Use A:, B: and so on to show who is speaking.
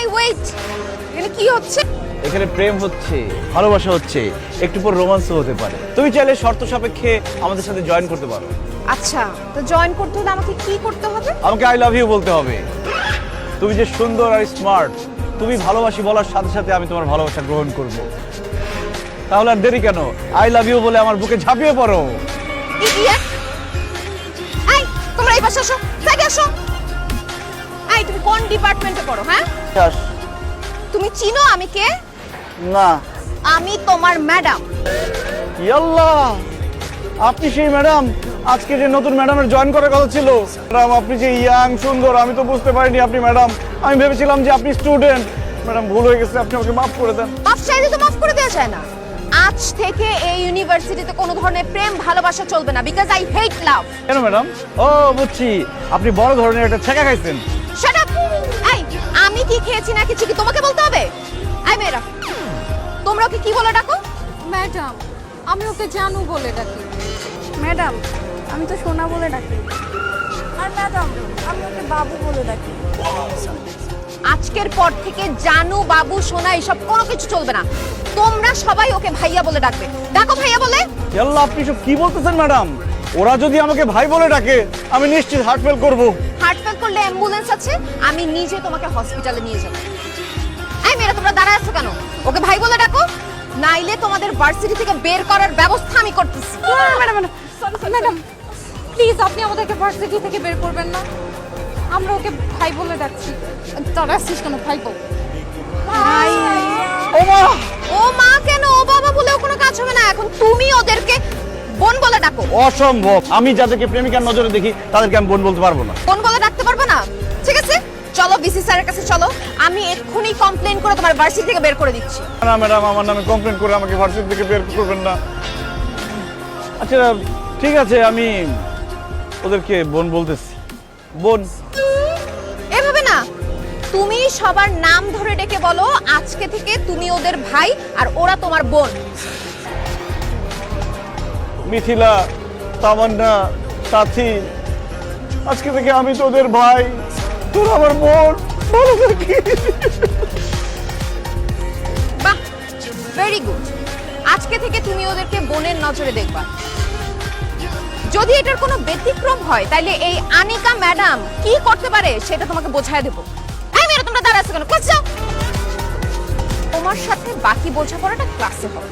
A: এই ওয়েট, এখানে কি হচ্ছে?
B: এখানে প্রেম হচ্ছে, ভালোবাসা হচ্ছে, একটু পর রোমান্সও হতে পারে। তুমি চাইলে শর্ত সাপেক্ষে আমাদের সাথে জয়েন করতে পারো।
A: আচ্ছা, তো জয়েন করতে হলে আমাকে কি করতে হবে?
B: আমাকে আই লাভ ইউ বলতে হবে। তুমি যে সুন্দর আর স্মার্ট, তুমি ভালোবাসি বলার সাথে সাথে আমি তোমার ভালোবাসা গ্রহণ করব। তাহলে আর দেরি কেন? আই লাভ ইউ বলে আমার বুকে ঝাঁপিয়ে পড়ো।
A: ইডিয়েট! এই, তোমরা এই পাশে আসো, সাইডে আসো। এই, তুমি কোন ডিপার্টমেন্টে পড়ো? হ্যাঁ, তুমি চিনো আমি কে?
B: না।
A: আমি তোমার ম্যাডাম।
B: ইয়াল্লাহ, আপনি সেই ম্যাডাম আজকে যে নতুন ম্যাডামের জয়েন করার কথা ছিল। ম্যাডাম, আপনি যে ইয়াং সুন্দর, আমি তো বুঝতে পারিনি আপনি ম্যাডাম। আমি ভেবেছিলাম যে আপনি স্টুডেন্ট। ম্যাডাম, ভুল হয়ে গেছে, আপনি আমাকে মাফ করে দেন।
A: মাফ চাইলে তো মাফ করে দেওয়া যায় না। আজ থেকে এই ইউনিভার্সিটিতে কোনো ধরনের প্রেম ভালোবাসা চলবে না, বিকজ আই হেট লাভ।
B: কেন ম্যাডাম? ও বুঝছি, আপনি বড় ধরনের একটা ছেঁকা খাইছেন।
A: Shut up! এই, আমি কি খেয়েছি না কিছু কি তোমাকে বলতে হবে? এই মেয়েরা, তোমরা ওকে কি বলে ডাকো?
C: ম্যাডাম, আমি ওকে জানু বলে ডাকি।
D: ম্যাডাম, আমি তো সোনা বলে ডাকি। আর ম্যাডাম, আমি ওকে বাবু বলে ডাকি।
A: আজকের পর থেকে জানু, বাবু, সোনা এসব কোনো কিছু চলবে না। তোমরা সবাই ওকে ভাইয়া বলে ডাকবে। ডাকো ভাইয়া বলে।
B: ইয়াল্লাহ, আপনি সব কি বলতেছেন ম্যাডাম? ওরা যদি আমাকে ভাই বলে ডাকে আমি নিশ্চিত হার্ট ফেল করবো।
A: হার্ট ফেল করলে অ্যাম্বুলেন্স আছে, আমি নিজে তোমাকে হসপিটালে নিয়ে যাব। এই মেয়েরা, তোমরা দাঁড়ায় আছো কেন? ওকে ভাই বলে ডাকো, নাইলে তোমাদের ভার্সিটি থেকে বের করার ব্যবস্থা আমি করতেছি।
C: ম্যাডাম, ম্যাডাম, প্লিজ আপনি আমাদেরকে ভার্সিটি থেকে বের করবেন না। আমরা ওকে ভাই বলে ডাকছি। তারা আসছিস কেন? ভাই বল।
A: ভাই।
B: ও মা!
A: ও মা কেন? ও বাবা বলেও কোনো কাজ হবে না। এখন তুমি ওদেরকে বোন বলে ডাকো।
B: অসম্ভব, আমি যাদেরকে প্রেমিকার নজরে দেখি তাদেরকে আমি বোন বলতে পারবো না।
A: বোন বলে ডাকতে পারবে না? ঠিক আছে, চলো ভিসি স্যারের কাছে চলো। আমি এক্ষুনি কমপ্লেইন করে তোমার ভার্সিটি থেকে বের করে দিচ্ছি।
B: না ম্যাডাম, আমার নামে কমপ্লেন করে আমাকে ভার্সিটি থেকে বের করবেন না। আচ্ছা ঠিক আছে, আমি ওদেরকে বোন বলতেছি। বোন।
A: এভাবে না, তুমি সবার নাম ধরে ডেকে বলো আজকে থেকে তুমি ওদের ভাই আর ওরা তোমার বোন।
B: মিথিলা, তামান্না, সাথী, আজকে থেকে আমি তোদের ভাই, তোর আমার বোন। ভালো থাকি।
A: বাহ, ভেরি গুড। আজকে থেকে তুমি ওদেরকে বোনের নজরে দেখবা। যদি এটার কোনো ব্যতিক্রম হয় তাহলে এই আনিকা ম্যাডাম কি করতে পারে সেটা তোমাকে বোঝায় দেব। এই মেয়েরা, তোমরা দাঁড়াচ্ছ কেন? ক্লাস যাও। তোমার সাথে বাকি বোঝাপড়াটা ক্লাসে হবে।